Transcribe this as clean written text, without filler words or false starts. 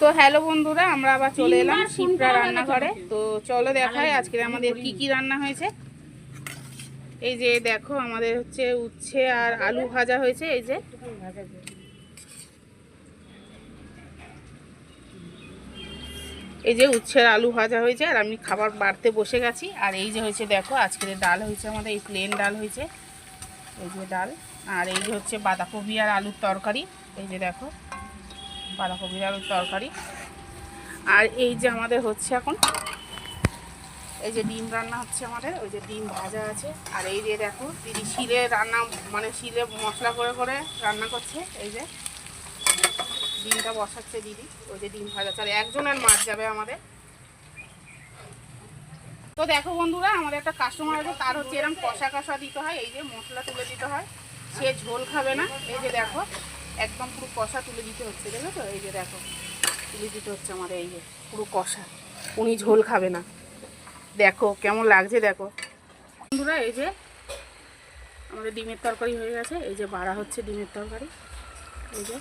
তো হ্যালো বন্ধুরা, আমরা আবার চলে এলাম শিপ্রা রান্নাঘরে। তো চলো দেখাই আজকে আমাদের কি কি রান্না হয়েছে। এই যে দেখো, আমাদের হচ্ছে উচ্ছে আর আলু ভাজা হয়েছে। এই যে উচ্ছের আলু ভাজা হয়েছে, আর আমি খাবার বাড়তে বসে গেছি। আর এই যে হয়েছে দেখো, আজকের ডাল হয়েছে আমাদের, এই প্লেন ডাল হয়েছে, এই যে ডাল। আর এই যে হচ্ছে বাঁধাকপি আর আলুর তরকারি, এই যে দেখো বাঁধাকপি আর আলুর তরকারি। আর এই যে আমাদের হচ্ছে এখন এই যে ডিম রান্না হচ্ছে আমাদের, ওই যে ডিম ভাজা আছে। আর এই যে দেখো দিদি শিলে রান্না, মানে শিলে মশলা করে করে রান্না করছে। এই যে ডিমটা বসাচ্ছে দিদি, ওই যে ডিম ভাজা। আর একজনের মাছ যাবে আমাদের। তো দেখো বন্ধুরা, আমাদের একটা কাস্টমার আছে, তার হচ্ছে এরকম কষা কষা দিতে হয়, এই যে মশলা তুলে দিতে হয়। সে ঝোল খাবে না, এই যে দেখো একদম পুরো কষা তুলে দিতে হচ্ছে, দেখেছো? এই যে দেখো তুলে দিতে হচ্ছে আমাদের, এই যে পুরো কষা। উনি ঝোল খাবে না। দেখো কেমন লাগছে দেখো বন্ধুরা। এই যে আমাদের ডিমের তরকারি হয়ে গেছে, এই যে বাড়া হচ্ছে ডিমের তরকারি, এই যে